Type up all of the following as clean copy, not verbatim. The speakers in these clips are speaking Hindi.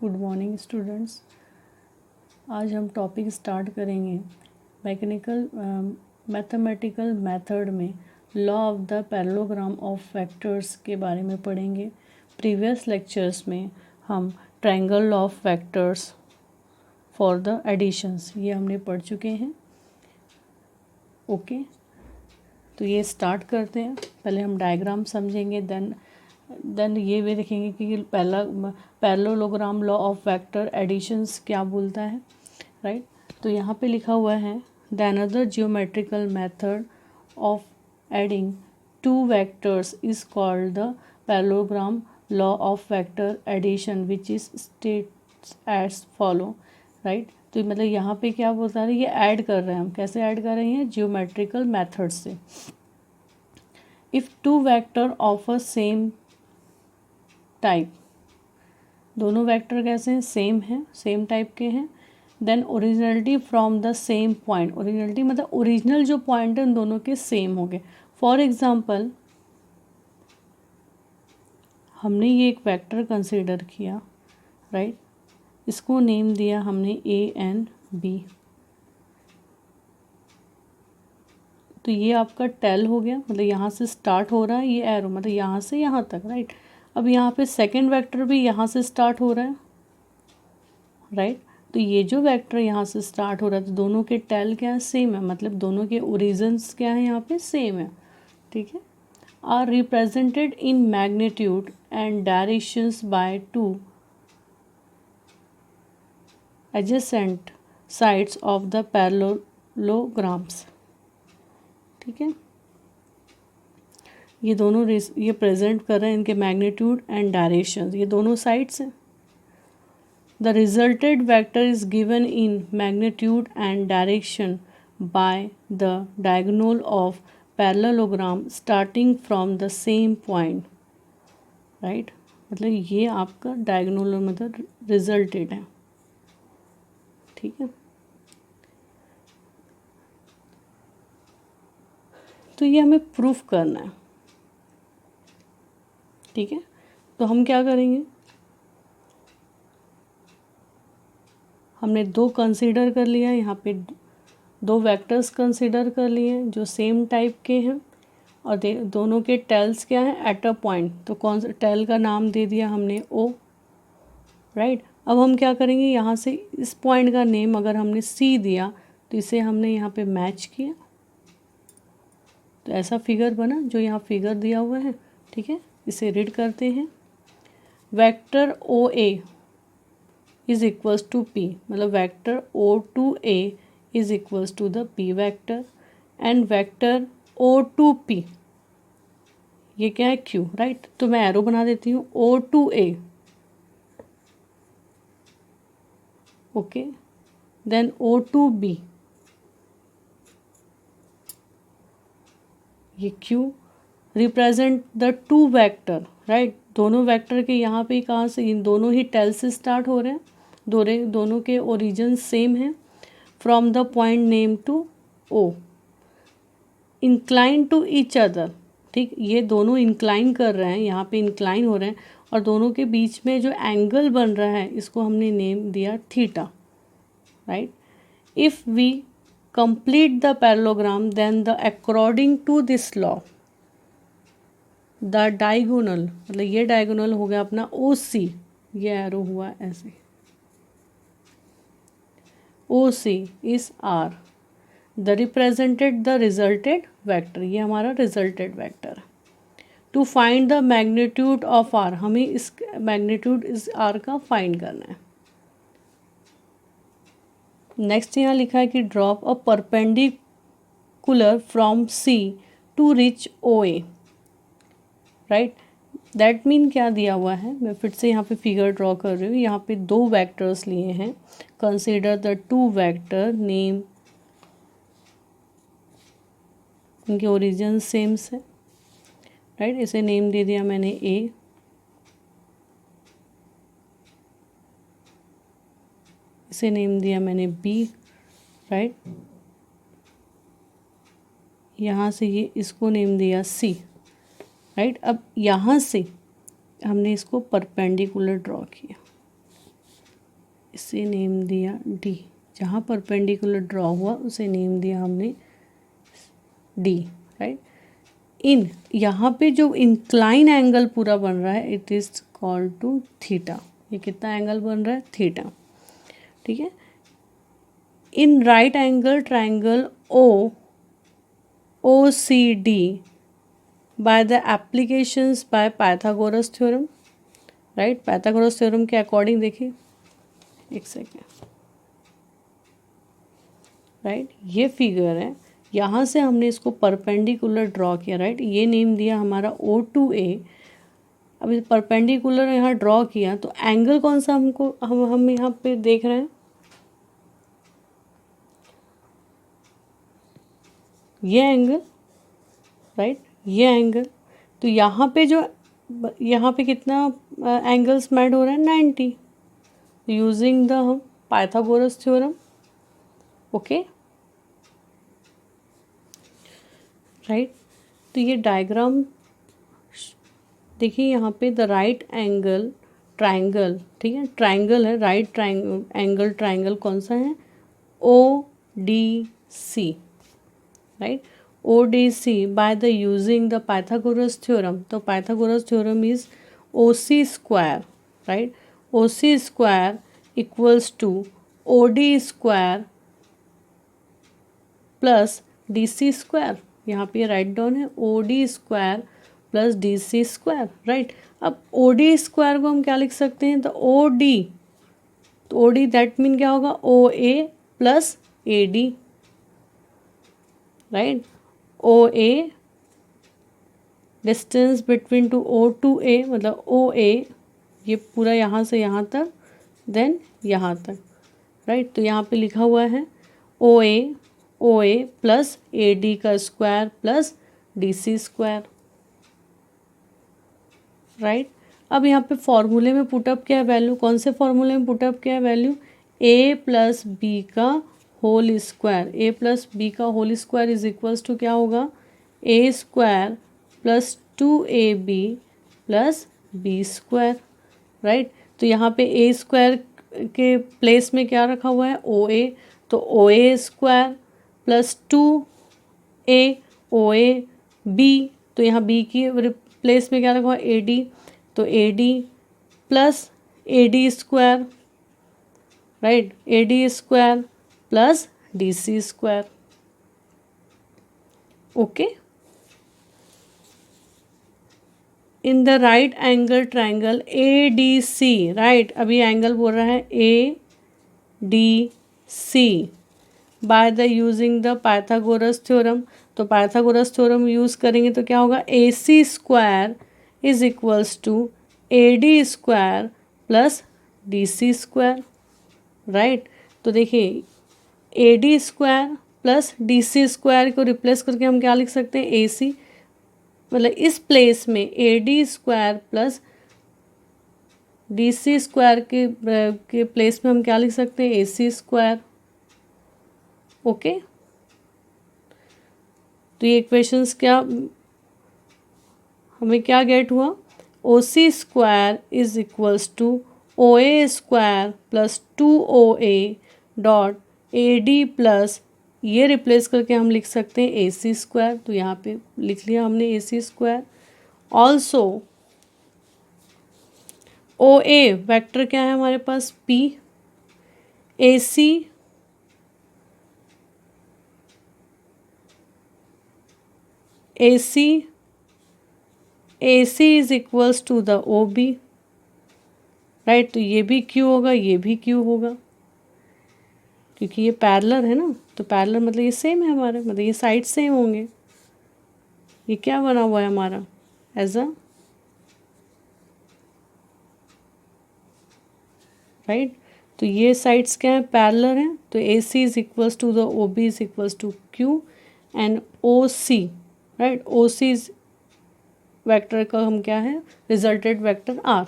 Good morning students. आज हम टॉपिक स्टार्ट करेंगे मैथमेटिकल मेथड में law of the parallelogram of vectors के बारे में पढ़ेंगे। प्रीवियस लेक्चर्स में हम triangle law of vectors for the additions ये हमने पढ़ चुके हैं। ओके, तो ये स्टार्ट करते हैं। पहले हम डायग्राम समझेंगे, देन ये भी देखेंगे कि पहला parallelogram law of vector additions क्या बोलता है, राइट। तो यहाँ पे लिखा हुआ है the another geometrical method of adding two vectors is called the parallelogram law of vector addition which is states as follow, right. तो मतलब यहाँ पे क्या बोलता है, ये ऐड कर रहे हैं हम। कैसे ऐड कर रहे हैं? जियोमेट्रिकल मेथड से। If two vector of a same type, दोनों वेक्टर कैसे हैं? सेम हैं, सेम टाइप के हैं। Then originality from the same point, originality मतलब ओरिजिनल जो पॉइंट है उन दोनों के सेम हो गए। फॉर एग्जांपल हमने ये एक वेक्टर कंसीडर किया, राइट। इसको नेम दिया हमने ए एन बी। तो ये आपका टेल हो गया, मतलब यहाँ से स्टार्ट हो रहा है ये एरो, मतलब यहाँ से यहाँ तक, राइट। अब यहाँ पे सेकंड वेक्टर भी यहाँ से स्टार्ट हो रहा है, राइट। तो ये जो वेक्टर यहाँ से स्टार्ट हो रहा है, तो दोनों के टेल क्या है? सेम है, मतलब दोनों के ओरिजिन्स क्या है? यहाँ पे सेम है, ठीक है। Are represented in magnitude and directions by two adjacent sides of the parallelograms, ठीक है। ये दोनों ये प्रेजेंट कर रहे हैं इनके मैग्नीट्यूड एंड डायरेक्शंस, ये दोनों साइड्स हैं। The resulted vector is given in magnitude and direction by the diagonal of parallelogram starting from the same point, right? मतलब ये आपका diagonal मतलब resulted है, ठीक है। तो ये हमें प्रूफ करना है, ठीक है। तो हम क्या करेंगे, हमने दो कंसीडर कर लिया, यहाँ पे दो वेक्टर्स कंसीडर कर लिए जो सेम टाइप के हैं, और दोनों के टेल्स क्या हैं? At a point. तो कौन सा टेल का नाम दे दिया हमने? ओ, राइट। अब हम क्या करेंगे, यहाँ से इस पॉइंट का नेम अगर हमने सी दिया तो इसे हमने यहाँ पे मैच किया, तो ऐसा फिगर बना जो यहाँ फिगर दिया हुआ है, ठीक है। इसे रीड करते हैं। Vector O A is equals to P, मतलब vector O to A is equals to the P vector, and vector O to P ये क्या है? Q, right. तो मैं एरो बना देती हूँ O to A, okay. Then O to B ये Q represent the to vector, right. दोनों वेक्टर के यहाँ पे कहाँ से? इन दोनों ही टेल से स्टार्ट हो रहे हैं, दोनों के ओरिजिन सेम हैं। From the point name to O, incline to each other, ठीक। ये दोनों इंक्लाइन कर रहे हैं, यहाँ पे इंक्लाइन हो रहे हैं, और दोनों के बीच में जो एंगल बन रहा है इसको हमने नेम दिया theta, right. If we complete the parallelogram then the according to this law the diagonal, मतलब ये डायगोनल हो गया अपना ओ सी, ये एरो हुआ ऐसे, O C is R the represented the resulted vector, ये हमारा resulted vector. To find the magnitude of R, हमें इस मैग्नीट्यूड इस आर का फाइंड करना है। नेक्स्ट यहाँ लिखा है कि drop a perpendicular from C to reach O A, right. That mean क्या दिया हुआ है, मैं फिर से यहाँ पे फिगर ड्रॉ कर रही हूँ। यहाँ पे दो वेक्टर्स लिए हैं, consider the to vector, name इनके ओरिजिन सेम है, राइट। इसे नेम दे दिया मैंने ए, इसे नेम दिया मैंने बी, राइट। यहाँ से ये इसको नेम दिया सी, राइट। अब यहाँ से हमने इसको परपेंडिकुलर ड्रॉ किया, इसे नेम दिया डी, जहाँ परपेंडिकुलर ड्रॉ हुआ उसे नेम दिया हमने डी, राइट। इन यहाँ पे जो इंक्लाइन एंगल पूरा बन रहा है it is called two theta. ये कितना एंगल बन रहा है? थीटा, ठीक है। In right angle triangle O C D by the applications by Pythagoras theorem, right. Pythagoras theorem के अकॉर्डिंग देखिए, एक सेकेंड, राइट। ये फिगर है, यहाँ से हमने इसको परपेंडिकुलर ड्रॉ किया, राइट। ये नेम दिया हमारा O2A। अब इस परपेंडिकुलर यहाँ ड्रॉ किया तो एंगल कौन सा हमको हम यहाँ पे देख रहे हैं? ये एंगल, राइट, ये एंगल। तो यहाँ पे कितना एंगल्स मैड हो रहा है? 90, यूजिंग द हम पाइथागोरस थ्योरम, ओके, राइट। तो ये डायग्राम देखिए, यहाँ पे द राइट एंगल ट्राइंगल, ठीक है, ट्राइंगल है, राइट एंगल ट्राइंगल कौन सा है? ODC, right. ODC by the using the Pythagoras theorem, तो Pythagoras theorem is OC square, right? OC square equals to OD square plus DC square। यहाँ पे राइट डाउन है OD square plus DC square, right. अब OD स्क्वायर को हम क्या लिख सकते हैं? तो OD दैट मीन क्या होगा? OA plus AD, right. OA distance between two O2A, मतलब OA ये पूरा यहाँ से यहाँ तक, देन यहाँ तक, राइट। तो यहाँ पे लिखा हुआ है OA प्लस AD का square plus DC square, right. अब यहाँ पे फॉर्मूले में पुटअप क्या है वैल्यू? कौन से फॉर्मूले में पुटअप क्या है वैल्यू? A प्लस बी का whole square, A plus B का whole square is equals to क्या होगा? A square plus 2AB plus B square, right. तो यहाँ पे A स्क्वायर के प्लेस में क्या रखा हुआ है? OA, तो OA square plus 2A OA B, तो यहाँ B की प्लेस में क्या रखा हुआ है? AD, तो AD plus AD square, right, AD square plus DC square, okay. In the right angle triangle ADC, right, अभी एंगल बोल रहा है ADC by the using the Pythagoras theorem, तो पाइथागोरस थ्योरम यूज़ करेंगे तो क्या होगा? AC square is equals to AD square plus DC square, right. तो देखिए AD square plus DC square को रिप्लेस करके हम क्या लिख सकते हैं? AC, मतलब इस प्लेस में AD square plus DC square के प्लेस में हम क्या लिख सकते हैं? AC square, okay. तो ये इक्वेशंस क्या हमें क्या गेट हुआ? OC square is equals to OA square plus 2OA dot AD plus ये रिप्लेस करके हम लिख सकते हैं AC स्क्वायर, तो यहाँ पे लिख लिया हमने AC square. Also OA vector क्या है हमारे पास? P, AC is equals to the OB, right. तो ये भी Q होगा, ये भी Q होगा, क्योंकि ये पैरेलल है ना, तो पैरेलल मतलब ये सेम है हमारे, मतलब ये साइड सेम होंगे। ये क्या बना हुआ है हमारा? As a, right. तो ये साइड्स क्या है? पैरेलल हैं, तो AC is equals to the OB is equals to Q and OC, right. OC is vector का हम क्या है? Resulted vector R,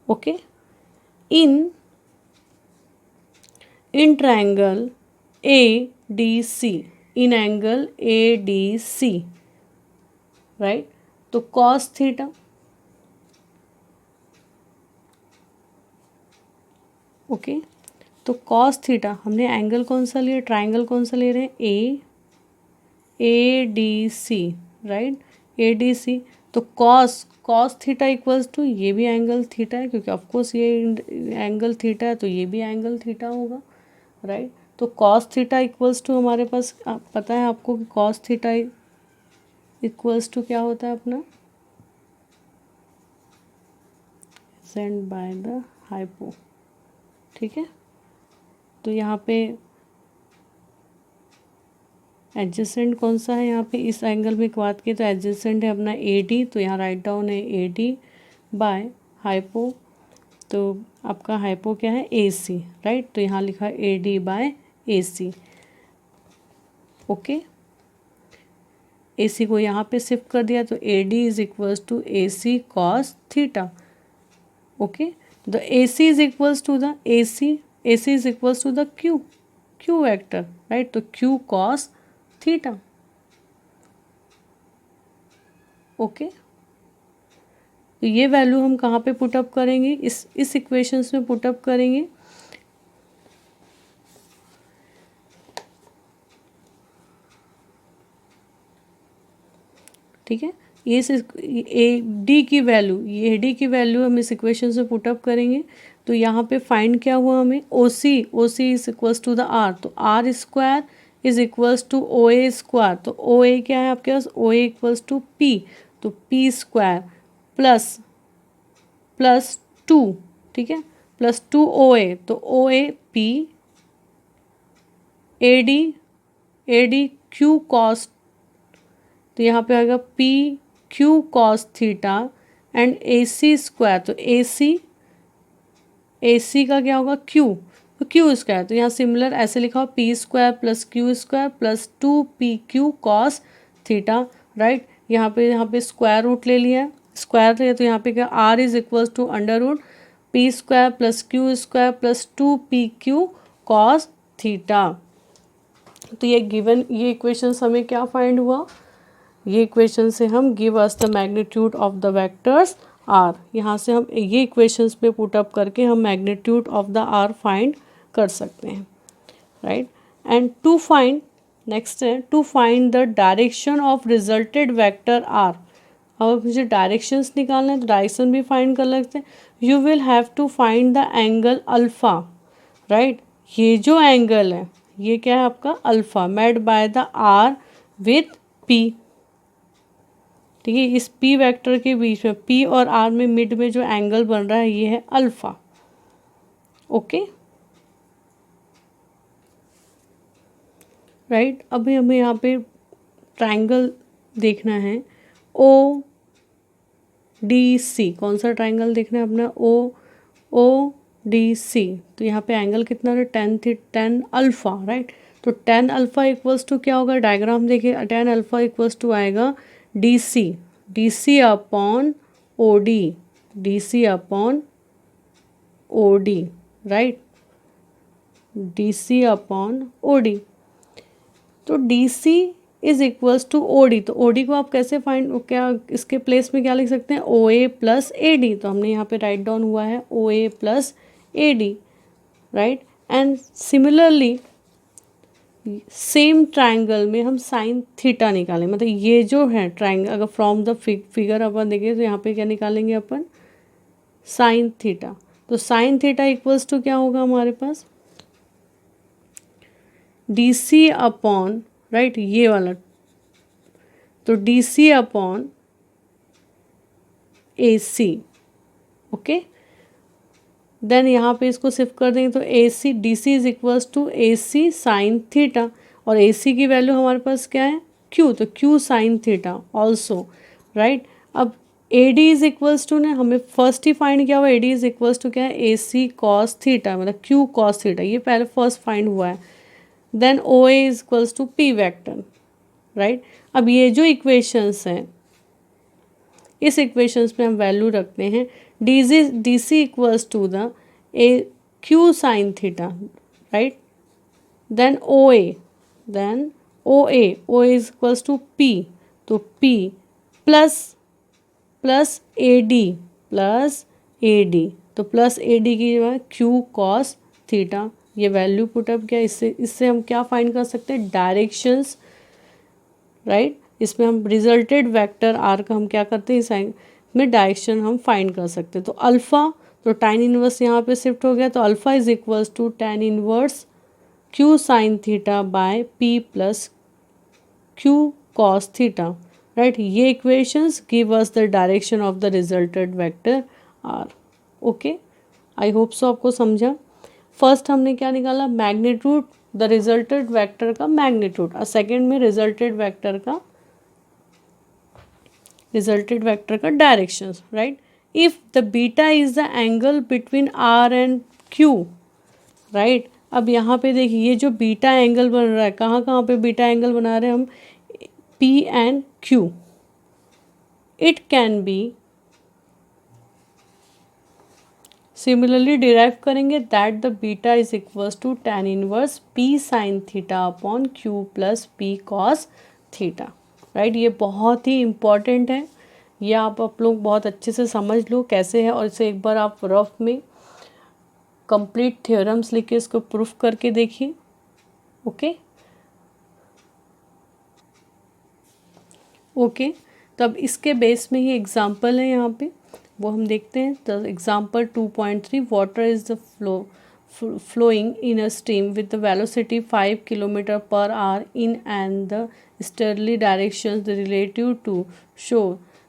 okay. In triangle ADC, in angle ADC, right. तो कॉस थीटा ओके। तो कॉस थीटा, हमने एंगल कौन सा लिया, ट्राइंगल कौन सा ले रहे हैं, A D C, right, A D सी। तो कॉस थीटा इक्वल्स टू, ये भी एंगल थीटा है क्योंकि ऑफकोर्स ये एंगल थीटा है तो ये भी एंगल थीटा होगा, राइट। तो कॉस थीटा इक्वल्स टू हमारे पास पता है आपको कि कॉस थीटा इक्वल्स टू क्या होता है अपना, सेंड बाय द हाइपो, ठीक है। तो यहाँ पे एडजेसेंट कौन सा है, यहाँ पे इस एंगल में बात की तो एडजेसेंट है अपना ए डी, तो यहाँ राइट डाउन है ए डी बाय हाइपो, तो आपका हाइपो क्या है, ए सी, राइट। तो यहाँ लिखा A D by A C, okay. A C को यहाँ पे शिफ्ट कर दिया तो A D is equals to A C cos theta, okay. The A C is equals to the A C is equals to the Q vector, right. तो क्यू कॉस थीटा, ओके। तो ये वैल्यू हम कहाँ पे पुटअप करेंगे, इस इक्वेशंस में पुटअप करेंगे, ठीक है। ये ए डी की वैल्यू, ये डी की वैल्यू हम इस इक्वेशन से पुटअप करेंगे। तो यहाँ पे फाइंड क्या हुआ हमें, O C is equals to the R, तो R square is equals to O A square, तो ओ ए क्या है आपके पास, O A equals to P, तो पी स्क्वायर प्लस टू, ठीक है, प्लस टू ओ ए, तो O A P, A D Q cos, तो यहाँ पे आएगा P Q cos theta and A C square, तो ए सी का क्या होगा, क्यू, तो क्यू स्क्वायर, तो यहाँ सिमिलर ऐसे लिखा हो P square plus Q square plus two P Q cos theta, right. यहाँ पे स्क्वायर रूट ले लिया है, स्क्वायर लिया तो यहाँ पे क्या, R is equals to under root P square plus Q square plus two P Q cos theta. तो ये गिवन, ये इक्वेशन हमें क्या फाइंड हुआ, ये इक्वेशन से हम give us the magnitude of the vectors R, यहाँ से हम ये इक्वेशंस पे पुटअप करके हम magnitude of the R find कर सकते हैं, right. And to find, next है to find the direction of resulted vector R. अब मुझे डायरेक्शंस निकालना है तो डायरेक्शन भी फाइंड कर सकते हैं। You will have to find the angle alpha, right. ये जो एंगल है ये क्या है आपका alpha, made by the R with P, ठीक है। इस पी वेक्टर के बीच में, पी और आर में मिड में जो एंगल बन रहा है ये है अल्फा, ओके, राइट। अभी हमें यहाँ पे ट्राइंगल देखना है ओ डी सी, कौन सा ट्राइंगल देखना है अपना, ओ डी सी। तो यहाँ पे एंगल कितना है, 10 अल्फा, राइट। तो 10 अल्फा इक्वल्स टू क्या होगा, डायग्राम देखिए, 10 अल्फा इक्वल्स टू आएगा D C upon O D upon O D, right, D C upon O D. तो D C is equals to O D, तो ओ डी को आप कैसे फाइंड, क्या इसके प्लेस में क्या लिख सकते हैं, ओ ए प्लस ए डी, तो हमने यहाँ पे राइट डाउन हुआ है O A plus A D, right. And similarly same triangle में हम साइन थीटा निकालें, मतलब ये जो है ट्राइंगल, अगर फ्रॉम द फिगर अपन देखें तो यहाँ पे क्या निकालेंगे अपन, साइन थीटा। तो साइन थीटा इक्वल्स टू क्या होगा हमारे पास, डी सी अपॉन, राइट, ये वाला, तो D C upon A C, okay. Then यहाँ पे इसको शिफ्ट कर देंगे तो A C, D C is equals to A C sine theta, और ए सी की वैल्यू हमारे पास क्या है, क्यू, तो Q sine theta also, right. अब A D is equals to ने हमें फर्स्ट ही फाइंड किया हुआ, A D is equals to क्या है, ए सी कॉस थीटा, मतलब क्यू कॉस थीटा, ये पहले फर्स्ट फाइंड हुआ है। Then O A is equals to P vector, right. अब ये जो इक्वेशंस हैं, इस इक्वेशंस में हम वैल्यू रखते हैं, D C equals to the A Q sine theta, right. Then O A is equals to P, तो पी प्लस ए डी, तो प्लस ए डी की जो है क्यू कॉस थीटा, ये वैल्यू पुटअप किया, इससे हम क्या फाइंड कर सकते हैं, डायरेक्शंस, राइट। इसमें हम रिजल्टेड वेक्टर आर का हम क्या करते हैं, इस में डायरेक्शन हम फाइंड कर सकते हैं। तो अल्फ़ा, तो tan इनवर्स यहाँ पे शिफ्ट हो गया, तो alpha is equals to tan inverse q sine theta by p plus q cos theta, right. ये equations give us the direction of the resulted vector R. Okay, I hope so आपको समझा। फर्स्ट हमने क्या निकाला, मैग्नीट्यूड, द रिजल्टेड वेक्टर का मैग्नीट्यूड, और सेकेंड में रिजल्टेड वेक्टर का directions, right. If the beta is the angle between R and Q, right. अब यहाँ पे देखिए ये जो बीटा एंगल बन रहा है, कहाँ कहाँ पे बीटा एंगल बना रहे हैं हम, P and Q, it can be similarly derive करेंगे that the beta is equals to tan inverse P sine theta upon Q plus P cos theta, right. ये बहुत ही इम्पॉर्टेंट है, ये आप लोग बहुत अच्छे से समझ लो कैसे है, और इसे एक बार आप रफ में कंप्लीट थ्योरम्स लिख के इसको प्रूफ करके देखिए। ओके ओके, तब इसके बेस में ही एग्जाम्पल है यहाँ पे, वो हम देखते हैं। The example 2.3, water is the flowing in a stream with the velocity 5 km per hour in and the easterly directions the relative to show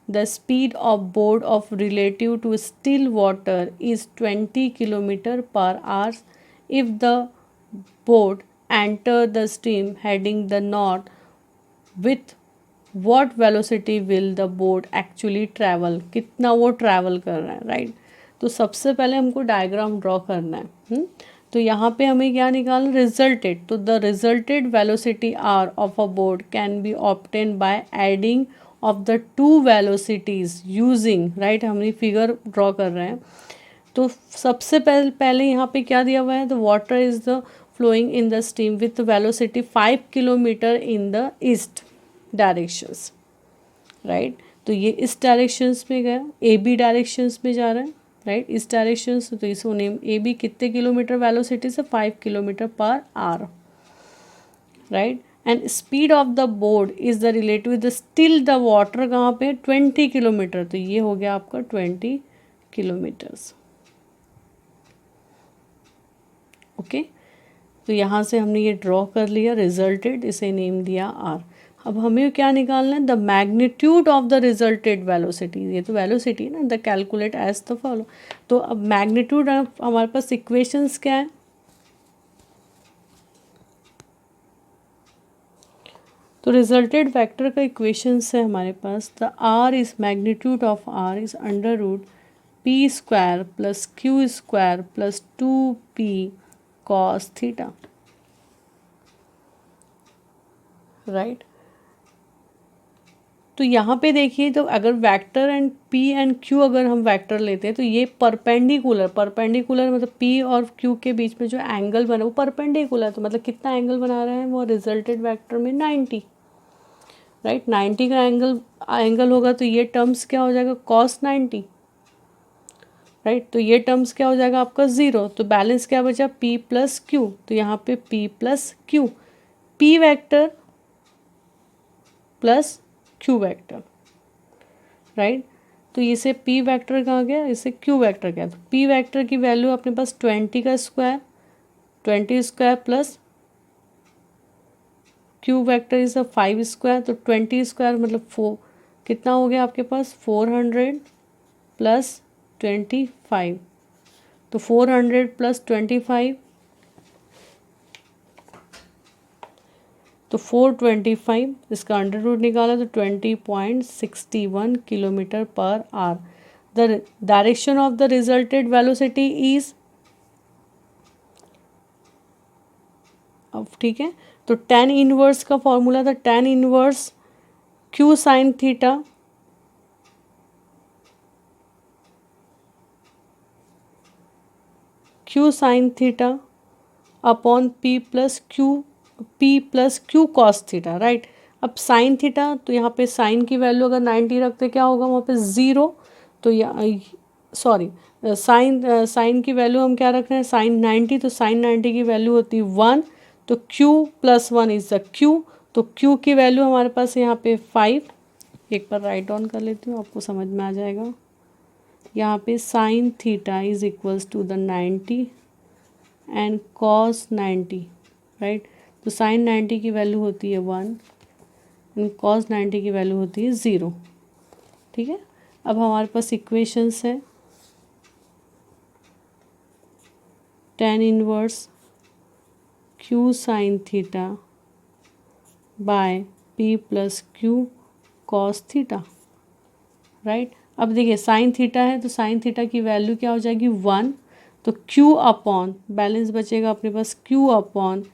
the speed of board of relative to still water is 20 km per hour. If the board enter the stream heading the north, with what velocity will the board actually travel, कितना वो ट्रैवल कर रहा है, राइट। तो सबसे पहले हमको डायग्राम ड्रॉ करना है। तो यहाँ पे हमें क्या निकालना, रिजल्टेड, तो the resulted velocity R of a boat can be obtain by adding of the two velocities using, right. हम फिगर ड्रॉ कर रहे हैं, तो सबसे पहले यहाँ पे क्या दिया हुआ है, the water is the flowing in the stream with velocity 5 kilometre in the east directions, right. तो ये इस डायरेक्शंस में गया, ए बी डायरेक्शंस में जा रहा है, राइट, इस डायरेक्शंस। तो इसको नेम ए बी कितने किलोमीटर वेलोसिटी से, 5 kilometre per hour, right. And speed of the board is the relative the still the water कहाँ पे, 20 किलोमीटर, तो ये हो गया आपका 20 किलोमीटर्स। ओके, तो यहाँ से हमने ये ड्रॉ कर लिया रिजल्टेड, इसे नेम दिया आर। अब हमें क्या निकालना है, the magnitude of the resulted velocity, ये तो वेलोसिटी है ना, the calculate as the follow. तो अब मैग्नीट्यूड, हमारे पास इक्वेशंस क्या है, तो रिजल्टेड वेक्टर का इक्वेशंस है हमारे पास, the R is magnitude of R is under root P square plus Q square plus 2p cos theta, right. तो यहाँ पे देखिए, तो अगर vector and p and q अगर हम वेक्टर लेते हैं, तो ये परपेंडिकुलर मतलब p और q के बीच में जो एंगल बना वो परपेंडिकुलर, तो मतलब कितना एंगल बना रहे हैं वो रिजल्टेड वेक्टर में 90, राइट। 90 का एंगल होगा, तो ये टर्म्स क्या हो जाएगा, cos 90, राइट। तो ये टर्म्स क्या हो जाएगा आपका 0, तो बैलेंस क्या बचा, p प्लस क्यू, तो यहाँ पे p plus Q, p vector plus q vector, right. तो इसे p वेक्टर कहाँ गया, इसे q वेक्टर गया, तो p वेक्टर की वैल्यू अपने पास 20 का square, 20 square plus q vector is 5 square, तो 20 स्क्वायर मतलब 4, कितना हो गया आपके पास 400 प्लस 25, तो 400 प्लस 25, तो 425, इसका अंडर रूट निकाला तो 20.61 kilometre per hour. The direction of the resulted velocity is, अब ठीक है, तो tan इनवर्स का फॉर्मूला था, tan inverse q sine theta upon p plus Q cos theta, right. अब साइन थीटा, तो यहाँ पे साइन की वैल्यू अगर 90 रखते क्या होगा वहाँ पे 0, तो सॉरी, साइन की वैल्यू हम क्या रख रहे हैं, साइन 90, तो साइन 90 की वैल्यू होती है 1, तो q plus 1 is the q, तो q की वैल्यू हमारे पास यहाँ पे 5, एक बार राइट ऑन कर लेती हूँ, आपको समझ में आ जाएगा। यहाँ पे sine theta is equals to the 90 and cos 90, right. तो साइन 90 की वैल्यू होती है 1 एंड कॉस 90 की वैल्यू होती है 0, ठीक है। अब हमारे पास इक्वेशंस है, tan inverse q sine theta by p plus q cos theta, right. अब देखिए साइन थीटा है तो साइन थीटा की वैल्यू क्या हो जाएगी 1, तो q अपॉन बैलेंस बचेगा अपने पास q अपॉन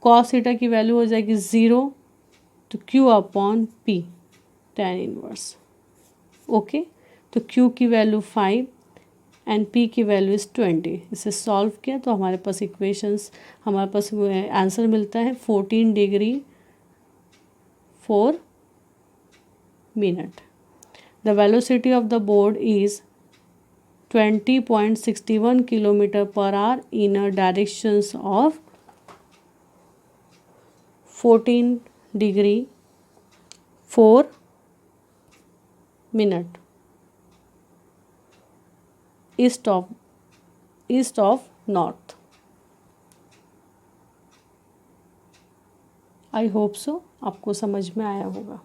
कॉस थीटा की वैल्यू हो जाएगी 0, तो q upon p tan inverse, okay. तो q की वैल्यू 5 एंड p की वैल्यू इज़ 20। इसे सॉल्व किया तो हमारे पास इक्वेशंस, हमारे पास आंसर मिलता है 14 degree 4 minute. The velocity of the board is 20.61 kilometre per hour in a directions of 14 degree 4 minute east of north. I hope so आपको समझ में आया होगा।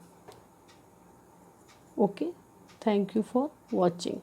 Okay, thank you for watching.